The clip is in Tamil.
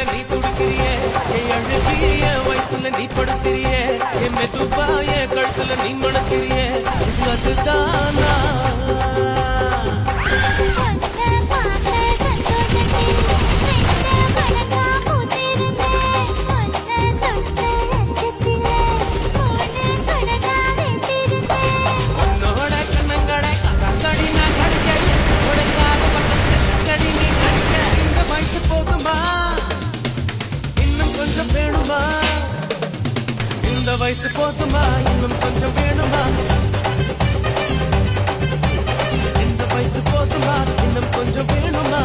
நீ துடுக்கிறிய என் அழுகிய வயசுல நீ படுக்கிறிய என் மெதுவாய கழுத்துல நீ மணக்கிறிய அதுதானா இந்த வயசு போதுமா இன்னும் கொஞ்சம் வேணுமா இந்த வயசு போதுமா இன்னும் கொஞ்சம் வேணுமா